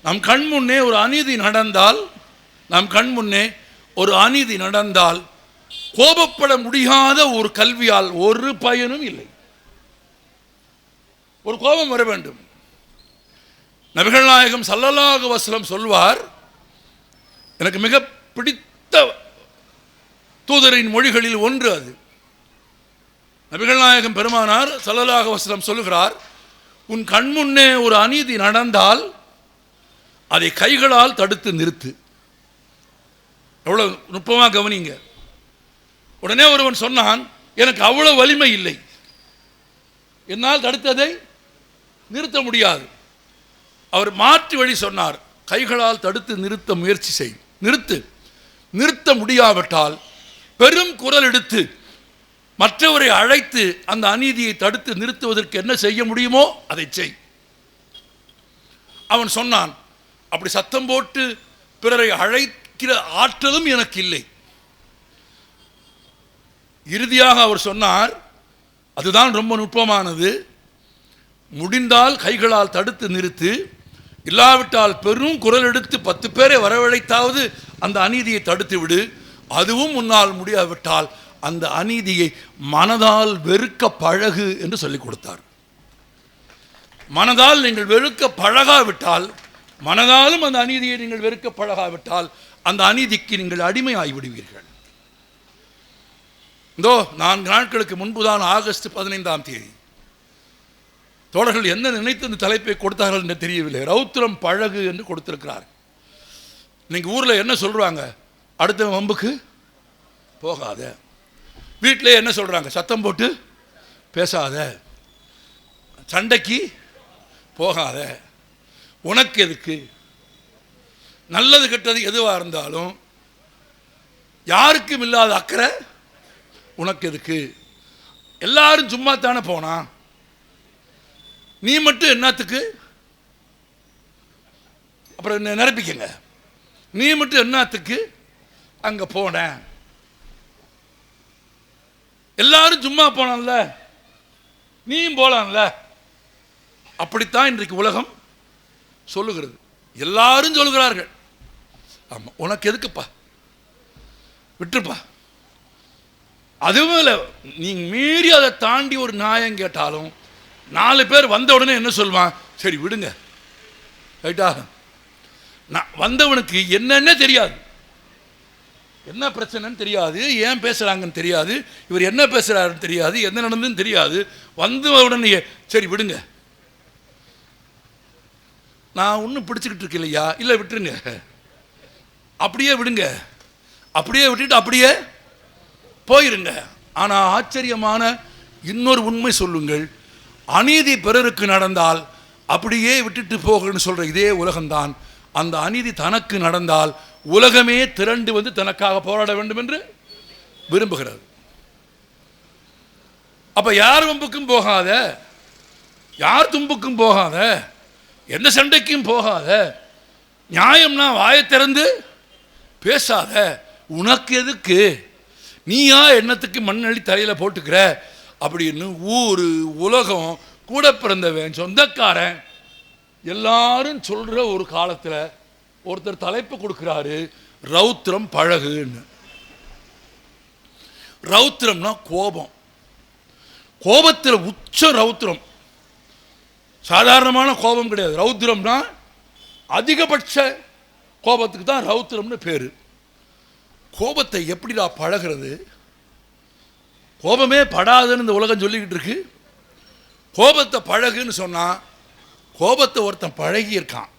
நம் கண் முன்னே ஒரு அநீதி நடந்தால் கோபப்பட முடியாத ஒரு கல்வியால் ஒரு பயனும் இல்லை. ஒரு கோபம் வர வேண்டும். நபிகள் நாயகம் ஸல்லல்லாஹு அலைஹி வஸல்லம் சொல்வார், எனக்கு மிக பிடித்த தூதரின் மொழிகளில் ஒன்று அது. நபிகள் நாயகம் பெருமானார் ஸல்லல்லாஹு அலைஹி வஸல்லம் சொல்லுகிறார், உன் கண்முன்னே ஒரு அநீதி நடந்தால் அதை கைகளால் தடுத்து நிறுத்து. எவ்வளவு நுட்பமாக கவனிங்க. உடனே ஒருவன் சொன்னான், எனக்கு அவ்வளவு வலிமை இல்லை, என்னால் தடுத்ததை நிறுத்த முடியாது. அவர் மாற்று வழி சொன்னார், கைகளால் தடுத்து நிறுத்த முயற்சி செய், நிறுத்த முடியாவிட்டால் பெரும் குரல் எடுத்து மற்றவரை அழைத்து அந்த அநீதியை தடுத்து நிறுத்துவதற்கு என்ன செய்ய முடியுமோ அதை செய். அவன் சொன்னான், அப்படி சத்தம் போட்டு பிறரை அழைக்கிற ஆற்றலும் எனக்கு இல்லை. இறுதியாக அவர் சொன்னார், அதுதான் ரொம்ப நுட்பமானது, முடிந்தால் கைகளால் தடுத்து நிறுத்து, இல்லாவிட்டால் பெரும் குரல் எடுத்து 10 பேரை வரவழைத்தாவது அந்த அநீதியை தடுத்து விடு. அதுவும் முன்னால் முடியாவிட்டால் அந்த அநீதியை மனதால் வெறுக்க பழகு என்று சொல்லிக் கொடுத்தார். மனதால் நீங்கள் வெறுக்க பழகாவிட்டால், மனதாலும் அந்த அநீதியை நீங்கள் வெறுக்க பழகாவிட்டால் அந்த அநீதிக்கு நீங்கள் அடிமையாகிவிடுவீர்கள். இதோ 4 நாட்களுக்கு முன்புதான் ஆகஸ்ட் 15ஆம் தேதி தோழர்கள் என்ன நினைத்து இந்த தலைப்பை கொடுத்தார்கள் என்று தெரியவில்லை. ரௌத்திரம் பழகு என்று கொடுத்திருக்கிறார். இன்னைக்கு ஊரில் என்ன சொல்றாங்க, அடுத்த வம்புக்கு போகாத. வீட்டிலே என்ன சொல்றாங்க, சத்தம் போட்டு பேசாத, சண்டைக்கு போகாத, உனக்கு எதுக்கு, நல்லது கெட்டது எதுவாக இருந்தாலும் யாருக்கும் இல்லாத அக்கறை உனக்கு எதுக்கு, எல்லாரும் சும்மா தானே போனா, நீ மட்டும் என்னத்துக்கு, அப்புறம் நிரப்பிக்கங்க, நீ மட்டும் என்னத்துக்கு அங்க போன, எல்லாரும் சும்மா போனான்ல நீயும் போலாம்ல. அப்படித்தான் இன்றைக்கு உலகம் சொல்லுகிறது. எல்லாரும் சொல்லுகிறார்கள், ஆமா உனக்கு எதுக்குப்பா, விட்டுருப்பா. அதுவும் இல்லை, நீ மீறி அதை தாண்டி ஒரு நியாயம் கேட்டாலும் 4 பேர் வந்த உடனே என்ன சொல்வான், சரி விடுங்க, ரைட்டா. நான் வந்தவனுக்கு என்னென்ன தெரியாது, என்ன பிரச்சனைன்னு தெரியாது, ஏன் பேசுகிறாங்கன்னு தெரியாது, இவர் என்ன பேசுகிறாருன்னு தெரியாது, என்ன நடந்துன்னு தெரியாது. வந்த உடனே சரி விடுங்க, நான் ஒன்றும் பிடிச்சிக்கிட்டு இருக்கேன் இல்லையா, இல்லை விட்டுருங்க, அப்படியே விடுங்க, அப்படியே விட்டுட்டு அப்படியே போயிருங்க. ஆனால் ஆச்சரியமான இன்னொரு உண்மை சொல்லுங்கள், அநீதி பிறருக்கு நடந்தால் அப்படியே விட்டுட்டு போகணும்னு சொல்கிற இதே உலகம்தான் அந்த அநீதி தனக்கு நடந்தால் உலகமே திரண்டு வந்து தனக்காக போராட வேண்டும் என்று விரும்புகிறது. அப்ப யார் வம்புக்கும் போகாத, யார் தும்புக்கும் போகாத, எந்த சண்டைக்கும் போகாத, நியாயம்னா வாயை திறந்து பேசாத, உனக்கு எதுக்கு, நீயா எண்ணத்துக்கு மண்ணள்ளி தலையில போட்டுக்கிற அப்படின்னு ஊரு உலகம் கூட பிறந்தவன் சொந்தக்காரன் எல்லாரும் சொல்ற ஒரு காலத்துல ஒருத்தர் தலைப்பு கொடுக்கிறாரு, ரௌத்திரம் பழகுன்னு. ரௌத்திரம்னா கோபம், கோபத்தில் உச்ச ரௌத்திரம், சாதாரணமான கோபம் கிடையாது. ரௌத்திரம்னா அதிகபட்ச கோபத்துக்கு தான் ரௌத்திரம்னு பேரு. கோபத்தை எப்படிடா பழகிறது, கோபமே படாதுன்னு இந்த உலகம் சொல்லிக்கிட்டு இருக்கு. கோபத்தை பழகுன்னு சொன்னா, கோபத்தை ஒருத்தன் பழகியிருக்கான்,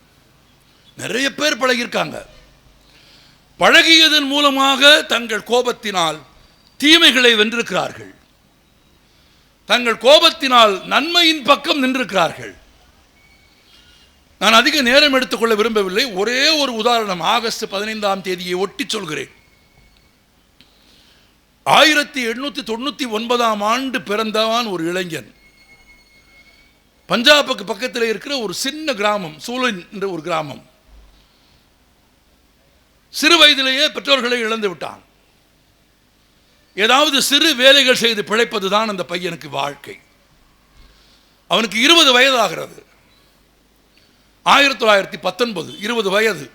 நிறைய பேர் பழகியிருக்காங்க. பழகியதன் மூலமாக தங்கள் கோபத்தினால் தீமைகளை வென்றிருக்கிறார்கள், தங்கள் கோபத்தினால் நன்மையின் பக்கம் நின்றிருக்கிறார்கள். நான் அதிக நேரம் எடுத்துக்கொள்ள விரும்பவில்லை, ஒரே ஒரு உதாரணம் ஆகஸ்ட் 15ஆம் தேதியை ஒட்டி சொல்கிறேன். 1899ஆம் ஆண்டு பிறந்தவன் ஒரு இளைஞன், பஞ்சாபுக்கு பக்கத்தில் இருக்கிற ஒரு சின்ன கிராமம், சூலன் என்ற ஒரு கிராமம். சிறு வயதிலேயே பெற்றோர்களை இழந்து விட்டான். ஏதாவது சிறு வேலைகள் செய்து பிழைப்பதுதான் அந்த பையனுக்கு வாழ்க்கை. அவனுக்கு 20 வயதாகிறது. 1919, 20 வயது.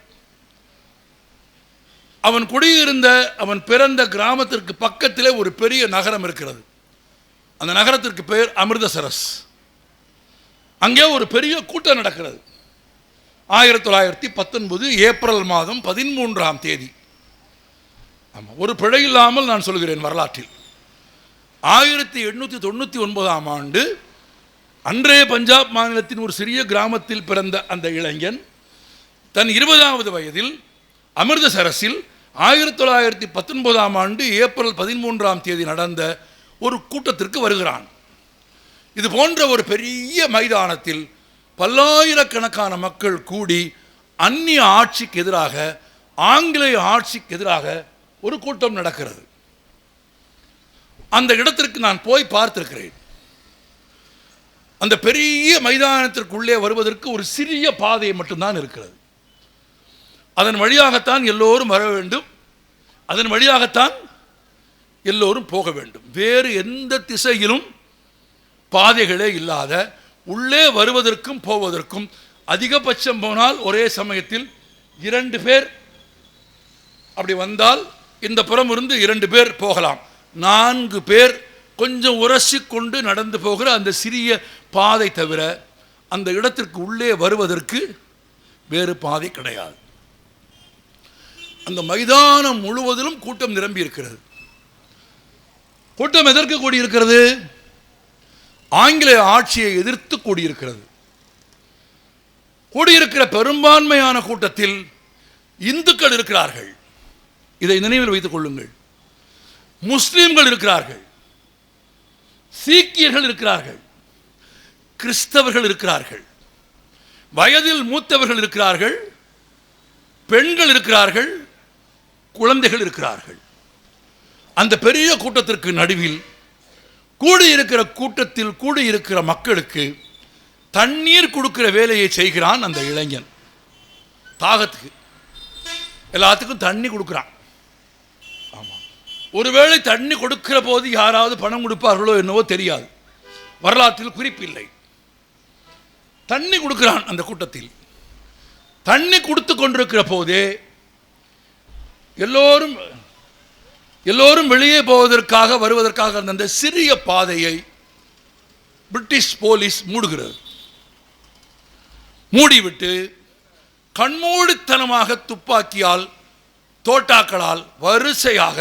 அவன் குடியிருந்த, அவன் பிறந்த கிராமத்திற்கு பக்கத்திலே ஒரு பெரிய நகரம் இருக்கிறது. அந்த நகரத்திற்கு பெயர் அமிர்தசரஸ். அங்கே ஒரு பெரிய கூட்டம் நடக்கிறது. 1919 ஏப்ரல் மாதம் 13ஆம் தேதி. ஆமாம், ஒரு பிழை இல்லாமல் நான் சொல்கிறேன் வரலாற்றில். 1899ஆம் ஆண்டு அன்றைய பஞ்சாப் மாநிலத்தின் ஒரு சிறிய கிராமத்தில் பிறந்த அந்த இளைஞன் தன் 20வது வயதில் அமிர்தசரஸில் 1919ஆம் ஆண்டு ஏப்ரல் 13ஆம் தேதி நடந்த ஒரு கூட்டத்திற்கு வருகிறான். இது போன்ற ஒரு பெரிய மைதானத்தில் பல்லாயிரக்கணக்கான மக்கள் கூடி அந்நிய ஆட்சிக்கு எதிராக, ஆங்கிலேய ஆட்சிக்கு எதிராக ஒரு கூட்டம் நடக்கிறது. அந்த இடத்திற்கு நான் போய் பார்த்திருக்கிறேன். அந்த பெரிய மைதானத்திற்குள்ளே வருவதற்கு ஒரு சிறிய பாதை மட்டும்தான் இருக்கிறது. அதன் வழியாகத்தான் எல்லோரும் வர வேண்டும், அதன் வழியாகத்தான் எல்லோரும் போக வேண்டும். வேறு எந்த திசையிலும் பாதைகளே இல்லாத, உள்ளே வருவதற்கும் போவதற்கும் அதிகபட்சம் போனால் ஒரே சமயத்தில் 2 பேர் அப்படி வந்தால் இந்த புறம் இருந்து 2 பேர் போகலாம். 4 பேர் கொஞ்சம் உரசி கொண்டு நடந்து போகிற அந்த சிறிய பாதை தவிர அந்த இடத்திற்கு உள்ளே வருவதற்கு வேறு பாதை கிடையாது. அந்த மைதானம் முழுவதிலும் கூட்டம் நிரம்பி இருக்கிறது. கூட்டம் எதற்கு கூடியிருக்கிறது? ஆங்கிலேய ஆட்சியை எதிர்த்து கூடியிருக்கிறது. கூடியிருக்கிற பெரும்பான்மையான கூட்டத்தில் இந்துக்கள் இருக்கிறார்கள். இதை நினைவில் வைத்துக் கொள்ளுங்கள். முஸ்லிம்கள் இருக்கிறார்கள், சீக்கியர்கள் இருக்கிறார்கள், கிறிஸ்தவர்கள் இருக்கிறார்கள், வயதில் மூத்தவர்கள் இருக்கிறார்கள், பெண்கள் இருக்கிறார்கள், குழந்தைகள் இருக்கிறார்கள். அந்த பெரிய கூட்டத்திற்கு நடுவில் கூடியிருக்கிற கூட்டத்தில் கூடியிருக்கிற மக்களுக்கு தண்ணீர் கொடுக்கிற வேலையை செய்கிறான் அந்த இளைஞன். தாகத்துக்கு எல்லாத்துக்கும் தண்ணி கொடுக்குறான். ஆமாம், ஒருவேளை தண்ணி கொடுக்கிற போது யாராவது பணம் கொடுப்பார்களோ என்னவோ தெரியாது, வரலாற்றில் குறிப்பில்லை. தண்ணி கொடுக்கிறான் அந்த கூட்டத்தில். தண்ணி கொடுத்து கொண்டிருக்கிற போதே எல்லோரும் வெளியே போவதற்காக வருவதற்காக அந்த சிறிய பாதையை பிரிட்டிஷ் போலீஸ் மூடுகிறது. மூடிவிட்டு கண்மூடித்தனமாக துப்பாக்கியால், தோட்டாக்களால் வரிசையாக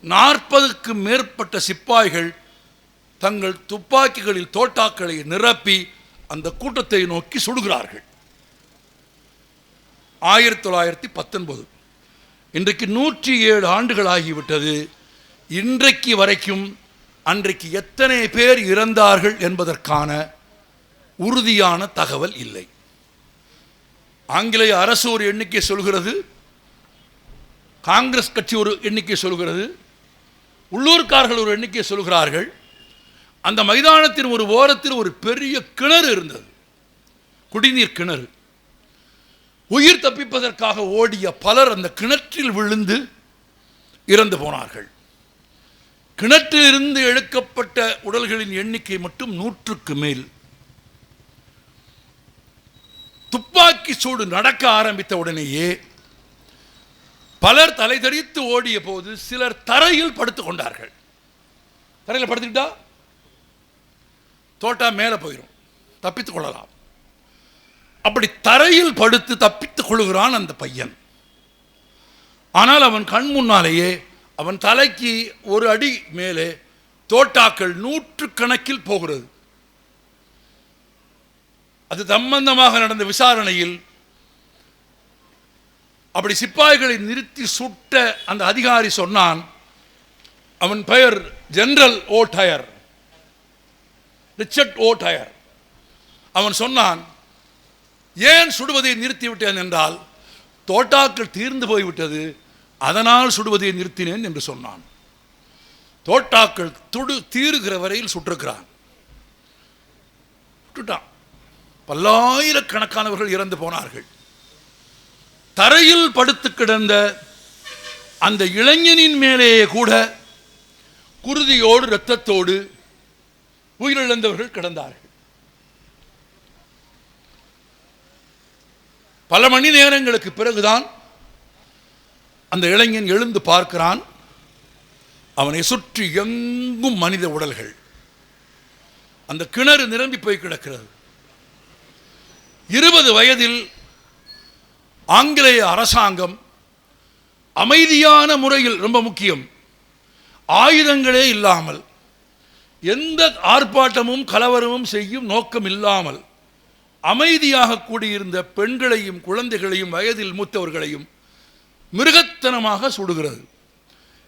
40க்கு மேற்பட்ட சிப்பாய்கள் தங்கள் துப்பாக்கிகளில் தோட்டாக்களை நிரப்பி அந்த கூட்டத்தை நோக்கி சுடுகிறார்கள். 1919, இன்றைக்கு 107 ஆண்டுகள் ஆகிவிட்டது. இன்றைக்கு வரைக்கும் அன்றைக்கு எத்தனை பேர் இறந்தார்கள் என்பதற்கான உறுதியான தகவல் இல்லை. ஆங்கிலேய அரசு ஒரு எண்ணிக்கை சொல்கிறது, காங்கிரஸ் கட்சி ஒரு எண்ணிக்கை சொல்கிறது, உள்ளூர்காரர்கள் ஒரு எண்ணிக்கை சொல்கிறார்கள். அந்த மைதானத்தின் ஒரு ஓரத்தில் ஒரு பெரிய கிணறு இருந்தது, குடிநீர் கிணறு. உயிர் தப்பிப்பதற்காக ஓடிய பலர் அந்த கிணற்றில் விழுந்து இறந்து போனார்கள். கிணற்றிலிருந்து எடுக்கப்பட்ட உடல்களின் எண்ணிக்கை மட்டும் 100க்கு மேல். துப்பாக்கி சூடு நடக்க ஆரம்பித்த உடனேயே பலர் தலை தெறித்து ஓடிய போது சிலர் தரையில் படுத்துக் கொண்டார்கள். தரையில் படுத்துக்கிட்டா தோட்டா மேலே போயிடும், தப்பித்துக் கொள்ளலாம். அப்படி தரையில் படுத்து தப்பித்துக் கொள்கிறான் அந்த பையன். ஆனால் அவன் கண் முன்னாலேயே அவன் தலைக்கு ஒரு அடி மேலே தோட்டாக்கள் 100கணக்கில் போகிறது. அது சம்பந்தமாக நடந்த விசாரணையில் அப்படி சிப்பாய்களை நிறுத்தி சுட்ட அந்த அதிகாரி சொன்னான், அவன் பெயர் ஜெனரல் ஓடயர், ரிச்சர்ட் ஓடயர். அவன் சொன்னான், ஏன் சுடுவதை நிறுத்திவிட்டேன் என்றால் தோட்டாக்கள் தீர்ந்து போய்விட்டது, அதனால் சுடுவதை நிறுத்தினேன் என்று சொன்னான். தோட்டாக்கள் தீருகிற வரையில் சுட்டிருக்கிறான். சுட்டுட்டான். பல்லாயிரக்கணக்கானவர்கள் இறந்து போனார்கள். தரையில் படுத்து கிடந்த அந்த இளைஞனின் மேலேயே கூட குருதியோடு இரத்தத்தோடு உயிரிழந்தவர்கள் கிடந்தார்கள். பல மணி நேரங்களுக்கு பிறகுதான் அந்த இளைஞன் எழுந்து பார்க்கிறான். அவனை சுற்றி எங்கும் மனித உடல்கள். அந்த கிணறு நிரம்பி போய் கிடக்கிறது. 20 வயதில் ஆங்கிலேய அரசாங்கம் அமைதியான முறையில், ரொம்ப முக்கியம், ஆயுதங்களே இல்லாமல், எந்த ஆர்ப்பாட்டமும் கலவரமும் செய்யும் நோக்கம் இல்லாமல் அமைதியாக கூடியிருந்த பெண்களையும் குழந்தைகளையும் வயதில் மூத்தவர்களையும் மிருகத்தனமாக சுடுகிறது.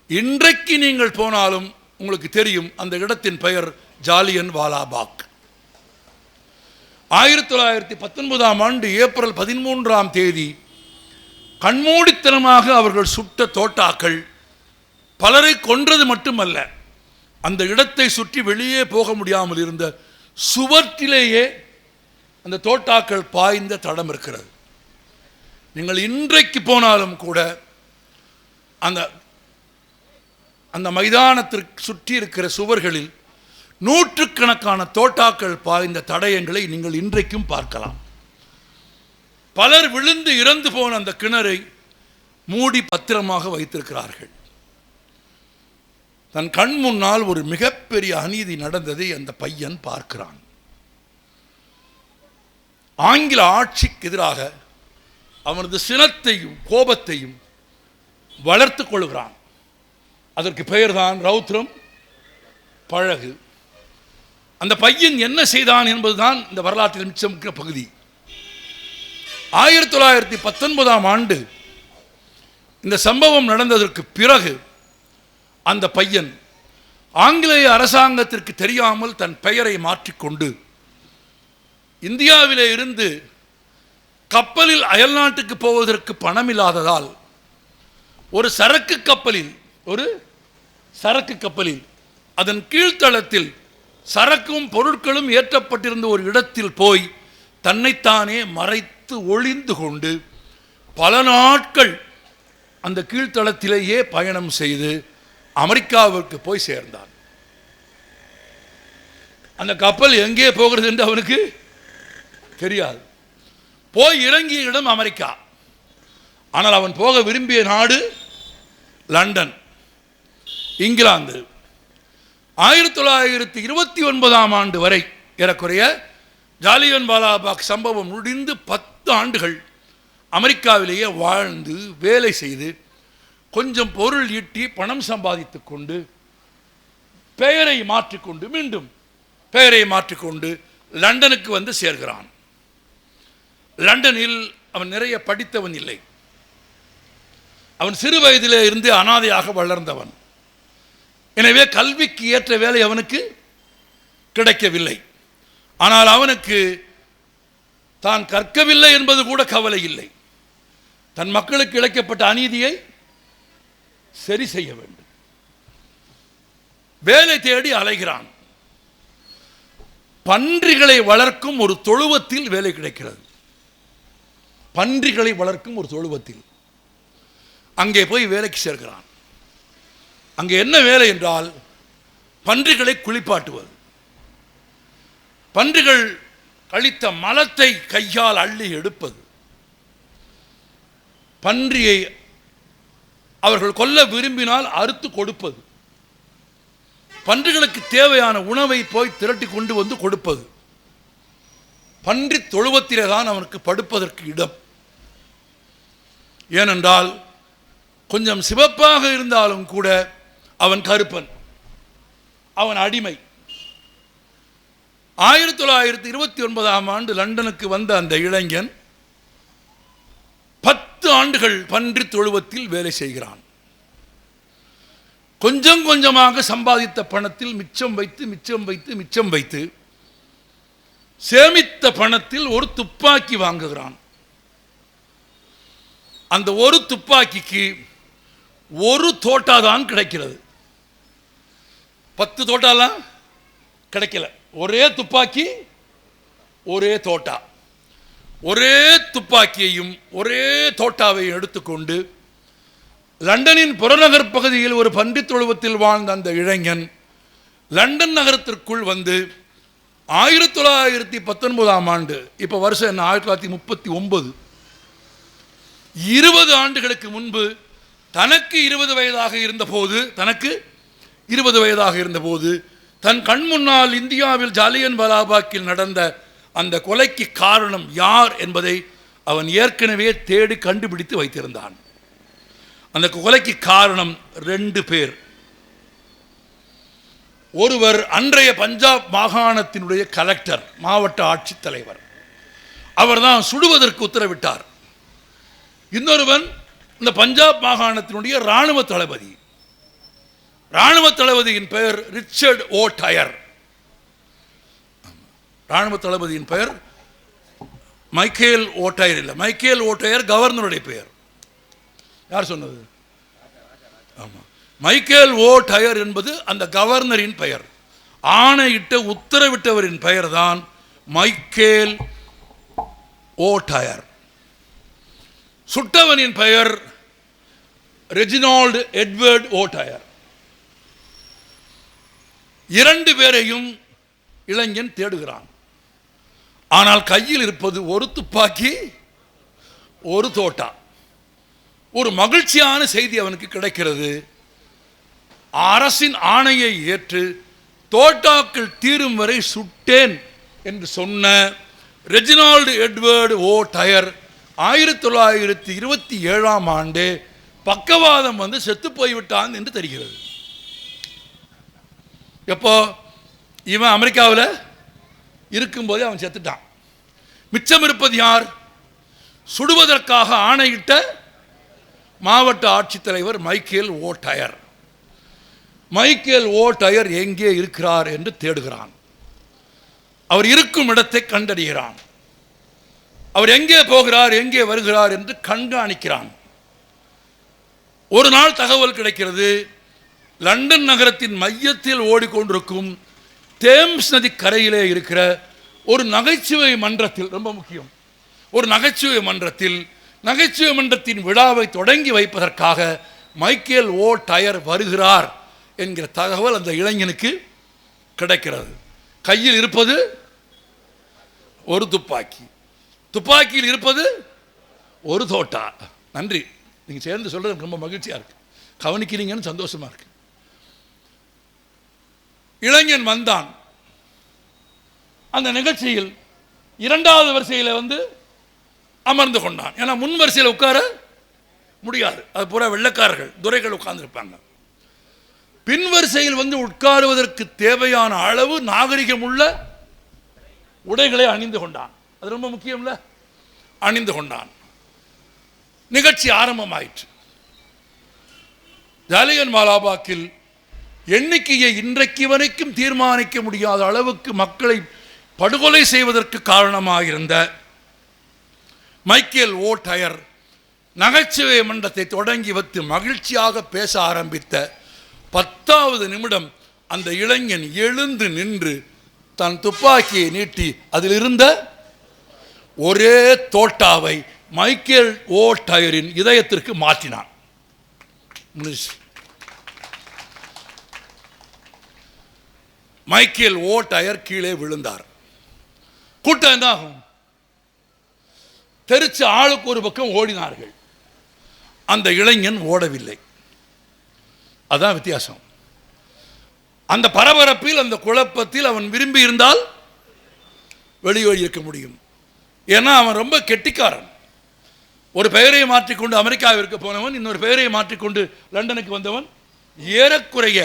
இன்றைக்கு நீங்கள் போனாலும் உங்களுக்கு தெரியும், அந்த இடத்தின் பெயர் ஜாலியன் வாலாபாக். 1919ஆம் ஆண்டு ஏப்ரல் 13ஆம் தேதி கண்மூடித்தனமாக அவர்கள் சுட்ட தோட்டாக்கள் பலரை கொன்றது மட்டுமல்ல, அந்த இடத்தை சுற்றி வெளியே போக முடியாமல் இருந்த சுவற்றிலேயே அந்த தோட்டாக்கள் பாய்ந்த தடம் இருக்கிறது. நீங்கள் இன்றைக்கு போனாலும் கூட அந்த அந்த மைதானத்திற்கு சுற்றி இருக்கிற சுவர்களில் நூற்றுக்கணக்கான தோட்டாக்கள் பாய்ந்த தடயங்களை நீங்கள் இன்றைக்கும் பார்க்கலாம். பலர் விழுந்து இறந்து போன அந்த கிணறை மூடி பத்திரமாக வைத்திருக்கிறார்கள். தன் கண் முன்னால் ஒரு மிகப்பெரிய அநீதி நடந்ததை அந்த பையன் பார்க்கிறான். ஆங்கில ஆட்சிக்கு எதிராக அவனது சினத்தையும் கோபத்தையும் வளர்த்து கொள்கிறான். அதற்கு பெயர்தான் ரௌத்ரம் பழகு. அந்த பையன் என்ன செய்தான் என்பதுதான் இந்த வரலாற்றில் மிச்சம் முக்கிய பகுதி. 1919ஆம் ஆண்டு இந்த சம்பவம் நடந்ததற்கு பிறகு அந்த பையன் ஆங்கிலேய அரசாங்கத்திற்கு தெரியாமல் தன் பெயரை மாற்றிக்கொண்டு இந்தியாவிலே இருந்து கப்பலில் அயல்நாட்டுக்கு போவதற்கு பணம் இல்லாததால் ஒரு சரக்கு கப்பலில் அதன் கீழ்த்தளத்தில் சரக்கும் பொருட்களும் ஏற்றப்பட்டிருந்த ஒரு இடத்தில் போய் தன்னைத்தானே மறைத்து ஒளிந்து கொண்டு பல நாட்கள் அந்த கீழ்த்தளத்திலேயே பயணம் செய்து அமெரிக்காவிற்கு போய் சேர்ந்தான். அந்த கப்பல் எங்கே போகிறது என்று அவனுக்கு தெரியாது. போய் இறங்கிய இடம் அமெரிக்கா. ஆனால் அவன் போக விரும்பிய நாடு லண்டன், இங்கிலாந்து. 1929ஆம் ஆண்டு வரை ஏறக்குறைய ஜாலியன் வாலாபாக் சம்பவம் முடிந்து 10 ஆண்டுகள் அமெரிக்காவிலேயே வாழ்ந்து வேலை செய்து கொஞ்சம் பொருள் ஈட்டி பணம் சம்பாதித்து கொண்டு பெயரை மாற்றிக்கொண்டு மீண்டும் பெயரை மாற்றிக்கொண்டு லண்டனுக்கு வந்து சேர்கிறான். லண்டனில் அவன் நிறைய படித்தவன் இல்லை. அவன் சிறு வயதிலே இருந்து அனாதையாக வளர்ந்தவன். எனவே கல்விக்கு ஏற்ற வேலை அவனுக்கு கிடைக்கவில்லை. ஆனால் அவனுக்கு தான் கற்கவில்லை என்பது கூட கவலை இல்லை. தன் மக்களுக்கு இழைக்கப்பட்ட அநீதியை சரி செய்ய வேண்டும். வேலை தேடி அலைகிறான். பன்றிகளை வளர்க்கும் ஒரு தொழுவத்தில் வேலை கிடைக்கிறது. பன்றிகளை வளர்க்கும் ஒரு தொழுவத்தில் அங்கே போய் வேலைக்கு சேர்க்கிறான். அங்கே என்ன வேலை என்றால் பன்றிகளை குளிப்பாட்டுவது. பன்றிகள் கழித்த மலத்தை கையால் அள்ளி எடுப்பது. பன்றியை அவர்கள் கொல்ல விரும்பினால் அறுத்து கொடுப்பது. பன்றிகளுக்கு தேவையான உணவை போய் திரட்டி கொண்டு வந்து கொடுப்பது. பன்றி தொழுவத்திலே தான் அவனுக்கு படுப்பதற்கு இடம். ஏனென்றால் கொஞ்சம் சிவப்பாக இருந்தாலும் கூட அவன் கருப்பன், அவன் அடிமை. 1929ஆம் ஆண்டு லண்டனுக்கு வந்த அந்த இளைஞன் 10 ஆண்டுகள் பன்றி தொழுவத்தில் வேலை செய்கிறான். கொஞ்சம் கொஞ்சமாக சம்பாதித்த பணத்தில் மிச்சம் வைத்து சேமித்த பணத்தில் ஒரு துப்பாக்கி வாங்குகிறான். அந்த ஒரு துப்பாக்கிக்கு ஒரு தோட்டா தான் கிடைக்கிறது. 10 தோட்டாலாம் கிடைக்கல. ஒரே துப்பாக்கி, ஒரே தோட்டா. ஒரே துப்பாக்கியையும் ஒரே தோட்டாவையும் எடுத்துக்கொண்டு லண்டனின் புறநகர் பகுதியில் ஒரு பன்றி தொழுவத்தில் வாழ்ந்த அந்த இளைஞன் லண்டன் நகரத்திற்குள் வந்து 1919ஆம் ஆண்டு, இப்போ வருஷம் என்ன, 1939, 20 ஆண்டுகளுக்கு முன்பு தனக்கு 20 வயதாக இருந்தபோது தன் கண் முன்னால் இந்தியாவில் ஜாலியன் வாலாபாக்கில் நடந்த அந்த கொலைக்கு காரணம் யார் என்பதை அவன் ஏற்கனவே தேடி கண்டுபிடித்து வைத்திருந்தான். அந்த கொலைக்கு காரணம் 2 பேர். ஒருவர் அன்றைய பஞ்சாப் மாகாணத்தினுடைய கலெக்டர், மாவட்ட ஆட்சித்தலைவர், அவர்தான் சுடுவதற்கு உத்தரவிட்டார். இன்னொருவன் இந்த பஞ்சாப் மாகாணத்தினுடைய இராணுவ தளபதி. இராணுவ தளபதியின் பெயர் ரிச்சர்ட் ஓ டயர். இராணுவ தளபதியின் பெயர் மைக்கேல் ஓ டயர் இல்லை, மைக்கேல் ஓ டயர் கவர்னருடைய பெயர். யார் சொன்னது? ஆமாம், மைக்கேல் ஓ டயர் என்பது அந்த கவர்னரின் பெயர். ஆணையிட்ட உத்தரவிட்டவரின் பெயர் தான் மைக்கேல் ஓ டயர். சுட்டவனின் பெயர் ரெஜினால்டு எட்வர்ட் ஓ டயர். 2 பேரையும் இளைஞன் தேடுகிறான். ஆனால் கையில் இருப்பது ஒரு துப்பாக்கி, ஒரு தோட்டா. ஒரு மகிழ்ச்சியான செய்தி அவனுக்கு கிடைக்கிறது. அரசின் ஆணையை ஏற்று தோட்டாக்கள் தீரும் வரை சுட்டேன் என்று சொன்ன ரெஜினால்டு எட்வர்டு ஓ டயர் 1927ஆம் ஆண்டு பக்கவாதம் வந்து செத்து போய்விட்டான் என்று தெரிகிறது. எப்போ? இவன் அமெரிக்காவில் இருக்கும்போதே அவன் செத்துட்டான். மிச்சம் இருப்பது யார்? சுடுவதற்காக ஆணையிட்ட மாவட்ட ஆட்சித்தலைவர் மைக்கேல் ஓ டயர். மைக்கேல் ஓ டயர் எங்கே இருக்கிறார் என்று தேடுகிறான். அவர் இருக்கும் இடத்தை கண்டறிகிறான். அவர் எங்கே போகிறார், எங்கே வருகிறார் என்று கண்காணிக்கிறான். ஒரு நாள் தகவல் கிடைக்கிறது. லண்டன் நகரத்தின் மையத்தில் ஓடிக்கொண்டிருக்கும் தேம்ஸ் நதி கரையிலே இருக்கிற ஒரு நகைச்சுவை மன்றத்தில், ரொம்ப முக்கியம், ஒரு நகைச்சுவை மன்றத்தின் விழாவை தொடங்கி வைப்பதற்காக மைக்கேல் ஓ டயர் வருகிறார் என்கிற தகவல் அந்த இளைஞனுக்கு கிடைக்கிறது. கையில் இருப்பது ஒரு துப்பாக்கி, துப்பாக்கியில் இருப்பது ஒரு தோட்டா. நன்றி, நீங்கள் சேர்ந்து சொல்றது ரொம்ப மகிழ்ச்சியாக இருக்கு, கவனிக்கிறீங்கன்னு சந்தோஷமா இருக்கு. இளைஞன் வந்தான். அந்த நிகழ்ச்சியில் 2வது வரிசையில் வந்து அமர்ந்து கொண்டான். ஏன்னா முன் வரிசையில் உட்கார முடியாது, அது பூரா வெள்ளைக்காரர்கள், துரைகள் உட்கார்ந்துருப்பாங்க. பின் வரிசையில் வந்து உட்காருவதற்கு தேவையான அளவு நாகரிகம் உள்ள உடைகளை அணிந்து கொண்டான். அது ரொம்ப முக்கியம்ல, அணிந்து கொண்டான். நிகழ்ச்சி ஆரம்பமாயிற்று. ஜாலியன் வாலாபாக்கில் எண்ணிக்கையை இன்றைக்கு வரைக்கும் தீர்மானிக்க முடியாத அளவுக்கு மக்களை படுகொலை செய்வதற்கு காரணமாக இருந்த மைக்கேல் ஓ டயர் நகைச்சுவை மன்றத்தை தொடங்கி வைத்து மகிழ்ச்சியாக பேச ஆரம்பித்த 10வது நிமிடம் அந்த இளைஞன் எழுந்து நின்று தன் துப்பாக்கியை நீட்டி அதில் இருந்த ஒரே தோட்டாவை மைக்கேல் ஓ டயரின் இதயத்திற்கு மாற்றினான். மைக்கேல் ஓ டயர் கீழே விழுந்தார். கூட்டம் என்ன ஆகும்? தெரிச்சு ஆளுக்கு ஒரு பக்கம் ஓடினார்கள். அந்த இளைஞன் ஓடவில்லை. அதான் வித்தியாசம். அந்த பரபரப்பில், அந்த குழப்பத்தில் அவன் விரும்பி இருந்தால் வெளியேறி இருக்க முடியும். ஏன்னா அவன் ரொம்ப கெட்டிக்காரன். ஒரு பெயரை மாற்றிக்கொண்டு அமெரிக்காவிற்கு போனவன், இன்னொரு பெயரை மாற்றிக்கொண்டு லண்டனுக்கு வந்தவன். ஏறக்குறைய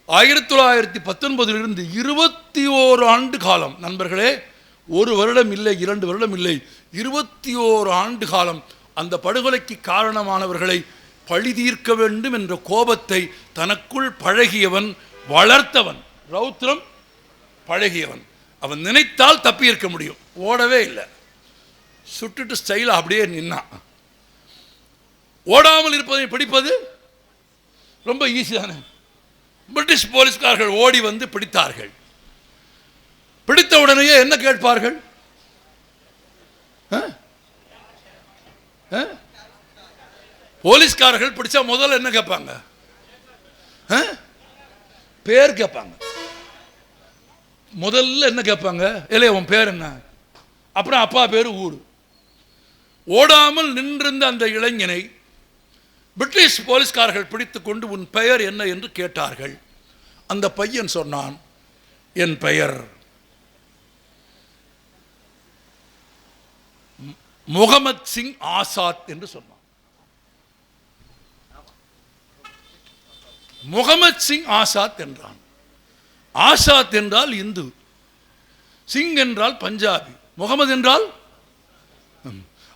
1919 21 ஆண்டு காலம், நண்பர்களே, 1 வருடம் இல்லை, 2 வருடம் இல்லை, 21 ஆண்டு காலம் அந்த படுகொலைக்கு காரணமானவர்களை பழி தீர்க்க வேண்டும் என்ற கோபத்தை தனக்குள் பழகியவன், வளர்த்தவன், ரௌத்ரம் பழகியவன். அவன் நினைத்தால் தப்பி இருக்க முடியும். ஓடவே இல்லை, சுட்டுட்டு ஸ்டைலாக அப்படியே நின்னான். ஓடாமல் இருப்பதை பிடிப்பது ரொம்ப ஈஸி தானே. பிரிட்டிஷ் போலீஸ்காரர்கள் ஓடி வந்து பிடித்தார்கள். பிடித்த உடனேயே என்ன கேட்பார்கள்? போலீஸ்காரர்கள் பிடிச்சா முதல்ல என்ன கேட்பாங்க? பேர் கேட்பாங்க. முதல்ல என்ன கேட்பாங்க? இல்லை உன் பேர் என்ன? அப்புறம் அப்பா பேர், ஊர். ஓடாமல் நின்றிருந்த அந்த இளைஞனை பிரிட்டிஷ் போலீஸ்காரர்கள் பிடித்து கொண்டு உன் பெயர் என்ன என்று கேட்டார்கள். அந்த பையன் சொன்னான், என் பெயர் முகமது சிங் ஆசாத் என்று சொன்னான். முகமது சிங் ஆசாத் என்றான். ஆசாத் என்றால் இந்து, சிங் என்றால் பஞ்சாபி, முகமது என்றால்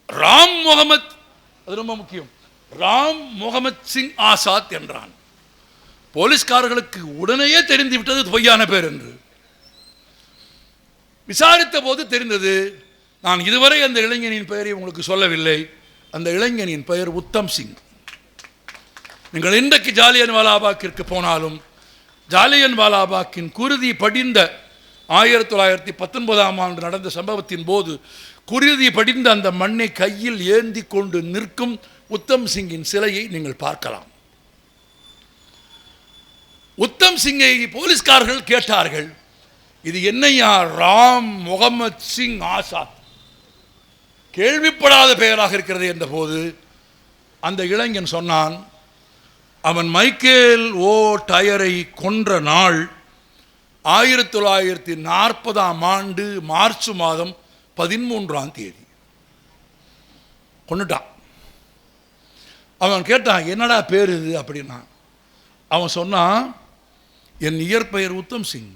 ராம் முகமது. அது ரொம்ப முக்கியம். ராம் முகமது சிங் ஆசாத் என்றான். போலீஸ்காரர்களுக்கு உடனேயே தெரிந்து விட்டது பொய்யான பேர் என்று. விசாரித்த போது தெரிந்தது, நான் இதுவரை அந்த இளைஞனின் பெயரை உங்களுக்கு சொல்லவில்லை. அந்த இளைஞனின் பெயர் உத்தம் சிங். நீங்கள் இன்றைக்கு ஜாலியன் வாலாபாக்கிற்கு போனாலும் ஜாலியன் வாலாபாக்கின் குருதி படிந்த 1919ஆம் ஆண்டு நடந்த சம்பவத்தின் போது குருதி படிந்த அந்த மண்ணை கையில் ஏந்தி கொண்டு நிற்கும் உத்தம் சிங்கின் சிலையை நீங்கள் பார்க்கலாம். உத்தம் சிங்கை போலீஸ்காரர்கள் கேட்டார்கள், இது என்னையா ராம் முகமது சிங் ஆசாத், கேள்விப்படாத பெயராக இருக்கிறது என்ற போது அந்த இளைஞன் சொன்னான், அவன் மைக்கேல் ஓ டயரை கொன்ற நாள் 1940ஆம் ஆண்டு மார்ச் மாதம் 13ஆம் தேதி கொண்டுட்டான். அவன் கேட்டான், என்னடா பேர் இது அப்படின்னா. அவன் சொன்னான், என் இயற்பெயர் உத்தம் சிங்.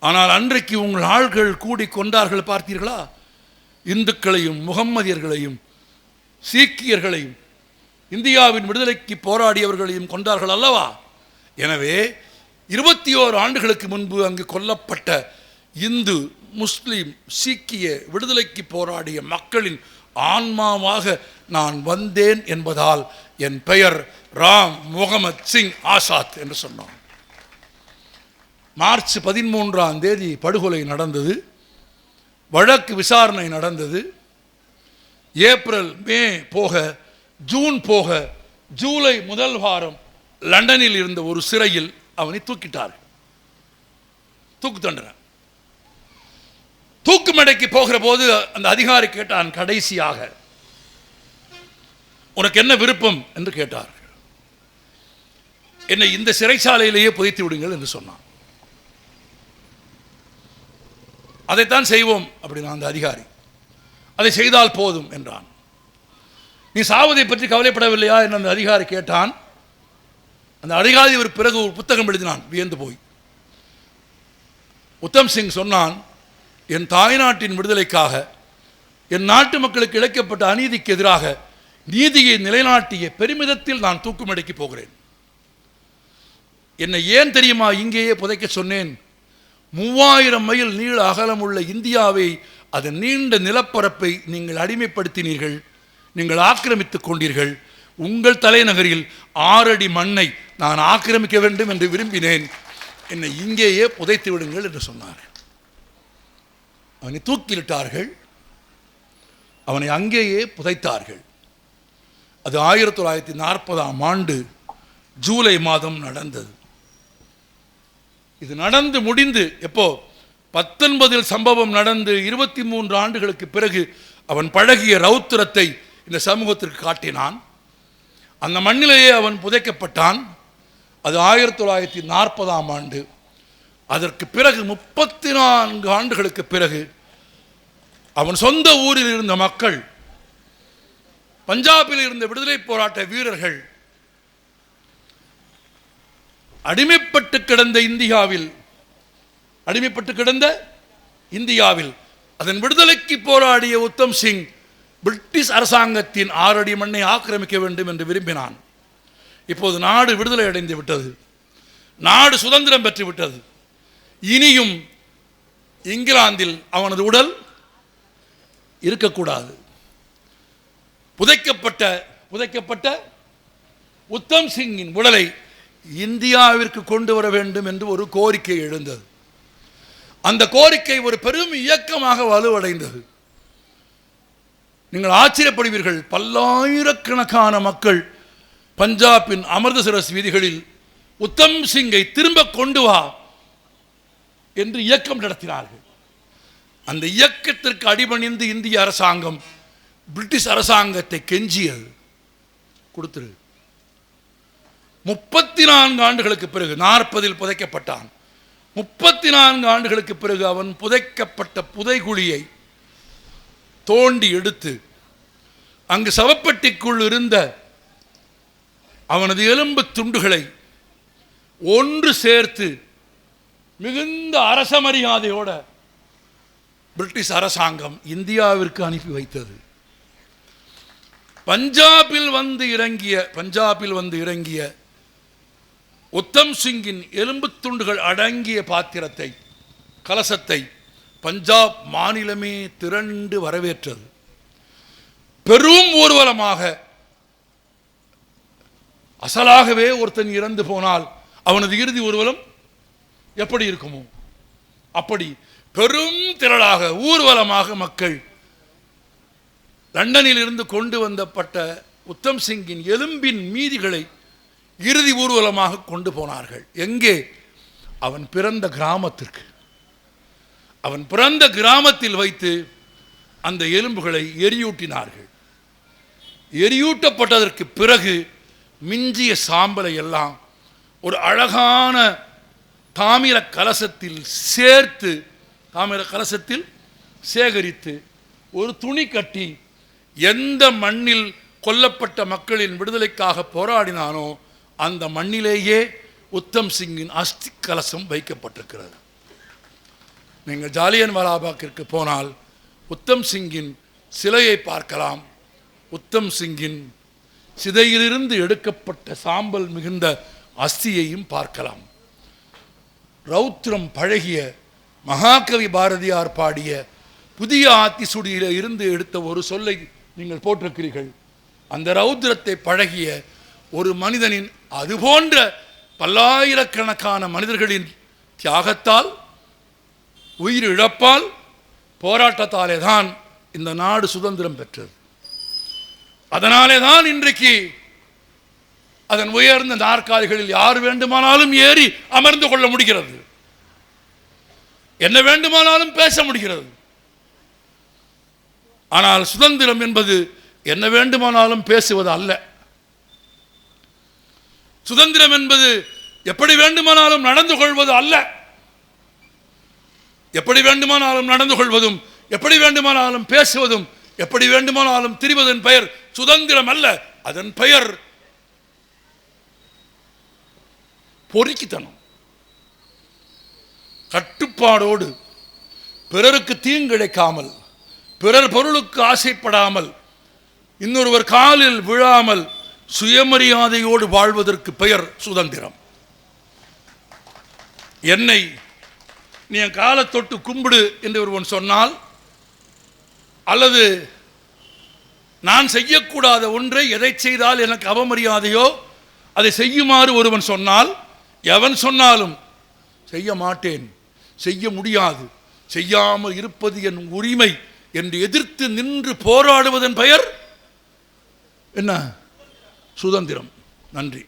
ஆனால் அன்றைக்கு உங்கள் ஆள்கள் கூடி கொண்டார்கள் பார்த்தீர்களா, இந்துக்களையும் முகம்மதியர்களையும் சீக்கியர்களையும் இந்தியாவின் விடுதலைக்கு போராடியவர்களையும் கொண்டார்கள் அல்லவா. எனவே 21 ஆண்டுகளுக்கு முன்பு அங்கு கொல்லப்பட்ட இந்து முஸ்லீம் சீக்கிய விடுதலைக்கு போராடிய மக்களின் ஆன்மாவாக நான் வந்தேன் என்பதால் என் பெயர் ராம் முகமது சிங் ஆசாத் என்று சொன்னான். மார்ச் 13ஆம் தேதி படுகொலை நடந்தது. வழக்கு விசாரணை நடந்தது. ஏப்ரல் மே போக ஜூன் போக ஜூலை முதல் வாரம் லண்டனில் இருந்த ஒரு சிறையில் அவனை தூக்கிட்டார். தூக்கு தண்டனை. தூக்கு மேடைக்கு போகிற போது அந்த அதிகாரி கேட்டான், கடைசியாக உனக்கு என்ன விருப்பம் என்று கேட்டார். என்னை இந்த சிறைச்சாலையிலேயே புதைத்து விடுங்கள் என்று சொன்னான். அதைத்தான் செய்வோம் அப்படின்னா அந்த அதிகாரி. அதை செய்தால் போதும் என்றான். நீ சாவதை பற்றி கவலைப்படவில்லையா என்று அந்த அதிகாரி கேட்டான். அந்த அதிகாரி ஒரு பிறகு ஒரு புத்தகம் எழுதினான், வியந்து போய். உத்தம் சிங் சொன்னான், என் தாய்நாட்டின் விடுதலைக்காக, என் நாட்டு மக்களுக்கு இழைக்கப்பட்ட அநீதிக்கு எதிராக நீதியை நிலைநாட்டிய பெருமிதத்தில் நான் தூக்குமடைக்கு போகிறேன். என்னை ஏன் தெரியுமா இங்கேயே புதைக்க சொன்னேன்? 3000 மைல் நீள அகலமுள்ள இந்தியாவை, அதன் நீண்ட நிலப்பரப்பை நீங்கள் அடிமைப்படுத்தினீர்கள், நீங்கள் ஆக்கிரமித்துக் கொண்டீர்கள். உங்கள் தலைநகரில் 6 அடி மண்ணை நான் ஆக்கிரமிக்க வேண்டும் என்று விரும்பினேன். என்னை இங்கேயே புதைத்து விடுங்கள் என்று சொன்னார். அவனை தூக்கிலிட்டார்கள். அவனை அங்கேயே புதைத்தார்கள். அது 1940ஆம் ஆண்டு ஜூலை மாதம் நடந்தது. இது நடந்து முடிந்து எப்போ 19 சம்பவம் நடந்து 23 ஆண்டுகளுக்கு பிறகு அவன் பழகிய ரௌத்திரத்தை இந்த சமூகத்திற்கு காட்டினான். அந்த மண்ணிலேயே அவன் புதைக்கப்பட்டான். அது 1940ஆம் ஆண்டு. அதற்கு பிறகு 34 ஆண்டுகளுக்கு பிறகு அவன் சொந்த ஊரில் இருந்த மக்கள், பஞ்சாபில் இருந்த விடுதலை போராட்ட வீரர்கள், அடிமைப்பட்டு கிடந்த இந்தியாவில் அதன் விடுதலைக்கு போராடிய உத்தம் சிங் பிரிட்டிஷ் அரசாங்கத்தின் 6 அடி மண்ணை ஆக்கிரமிக்க வேண்டும் என்று விரும்பினான். இப்போது நாடு விடுதலை அடைந்து விட்டது. நாடு சுதந்திரம் பெற்று விட்டது. இனியும் இங்கிலாந்தில் அவனது உடல் இருக்கக்கூடாது. புதைக்கப்பட்ட உத்தம் சிங்கின் உடலை இந்தியாவிற்கு கொண்டு வர வேண்டும் என்று ஒரு கோரிக்கை எழுந்தது. அந்த கோரிக்கை ஒரு பெரும் இயக்கமாக வலுவடைந்தது. நீங்கள் ஆச்சரியப்படுவீர்கள், பல்லாயிரக்கணக்கான மக்கள் பஞ்சாபின் அமிர்தசரஸ் வீதிகளில் உத்தம் சிங்கை திரும்ப கொண்டு வா என்று இயக்கம் நடத்தினார்கள். அந்த இயக்கத்திற்கு அடிபணிந்து இந்திய அரசாங்கம் பிரிட்டிஷ் அரசாங்கத்தை கெஞ்சியது, கொடுத்துரு. 34 ஆண்டுகளுக்கு பிறகு 40 புதைக்கப்பட்டான். 34 ஆண்டுகளுக்கு பிறகு அவன் புதைக்கப்பட்ட புதைகுழியை தோண்டி எடுத்து அங்கு சவப்பெட்டிக்குள் இருந்த அவனது எலும்பு துண்டுகளை ஒன்று சேர்த்து மிகுந்த அரச மரியாதையோட பிரிட்டிஷ் அரசாங்கம் இந்தியாவிற்கு அனுப்பி வைத்தது. பஞ்சாபில் வந்து இறங்கிய உத்தம் சிங்கின் எலும்பு துண்டுகள் அடங்கிய பாத்திரத்தை, கலசத்தை பஞ்சாப் மாநிலமே திரண்டு வரவேற்றது. பெரும் ஊர்வலமாக, அசலாகவே ஒருத்தன் இறந்து போனால் அவனது இறுதி ஊர்வலம் எப்படி இருக்குமோ அப்படி பெரும் திரளாக ஊர்வலமாக மக்கள் லண்டனில் இருந்து கொண்டு வந்தப்பட்ட உத்தம் சிங்கின் எலும்பின் மீதிகளை இறுதி ஊர்வலமாக கொண்டு போனார்கள். எங்கே? அவன் பிறந்த கிராமத்திற்கு. அவன் பிறந்த கிராமத்தில் வைத்து அந்த எலும்புகளை எரியூட்டினார்கள். எரியூட்டப்பட்டதற்கு பிறகு மிஞ்சிய சாம்பலை எல்லாம் ஒரு அழகான தாமிர கலசத்தில் சேகரித்து ஒரு துணி கட்டி எந்த மண்ணில் கொல்லப்பட்ட மக்களின் விடுதலைக்காக போராடினானோ அந்த மண்ணிலேயே உத்தம் சிங்கின் அஸ்தி கலசம் வைக்கப்பட்டிருக்கிறது. நீங்கள் ஜாலியன் வாலாபாக்கிற்கு போனால் உத்தம் சிங்கின் சிலையை பார்க்கலாம். உத்தம் சிங்கின் சிதையிலிருந்து எடுக்கப்பட்ட சாம்பல் மிகுந்த அஸ்தியையும் பார்க்கலாம். ரௌத்ரம் பழகிய மகாகவி பாரதியார் பாடிய புதிய ஆத்திசுடியில இருந்து எடுத்த ஒரு சொல்லை நீங்கள் போட்டிருக்கிறீர்கள். அந்த ரௌத்ரத்தை பழகிய ஒரு மனிதனின், அதுபோன்ற பல்லாயிரக்கணக்கான மனிதர்களின் தியாகத்தால், உயிரிழப்பால், போராட்டத்தாலே தான் இந்த நாடு சுதந்திரம் பெற்றது. அதனாலே தான் இன்றைக்கு அதன் உயர்ந்த நாற்காலிகளில் யார் வேண்டுமானாலும் ஏறி அமர்ந்து கொள்ள முடிகிறது, என்ன வேண்டுமானாலும் பேச முடிகிறது. ஆனால் சுதந்திரம் என்பது என்ன வேண்டுமானாலும் பேசுவது அல்ல. சுதந்திரம் என்பது எப்படி வேண்டுமானாலும் நடந்து கொள்வது அல்ல. எப்படி வேண்டுமானாலும் நடந்து கொள்வதும், எப்படி வேண்டுமானாலும் பேசுவதும், எப்படி வேண்டுமானாலும் திரிவதன் பெயர் சுதந்திரம் அல்ல. அதன் பெயர் பொறுக்கித்தனம். கட்டுப்பாடோடு, பிறருக்கு தீங்கிழைக்காமல், பிறர் பொருளுக்கு ஆசைப்படாமல், இன்னொருவர் காலில் விழாமல் சுயமரியாதையோடு வாழ்வதற்கு பெயர் சுதந்திரம். என்னை நீ என் காலை தொட்டு கும்பிடு என்று ஒருவன் சொன்னால், அல்லது நான் செய்யக்கூடாத ஒன்றை எதை செய்தால் எனக்கு அவமரியாதையோ அதை செய்யுமாறு ஒருவன் சொன்னால், எவன் சொன்னாலும் செய்ய மாட்டேன், செய்ய முடியாது, செய்யாமல் இருப்பது என் உரிமை என்று எதிர்த்து நின்று போராடுவதன் பெயர் என்ன? சுதந்திரம். நன்றி.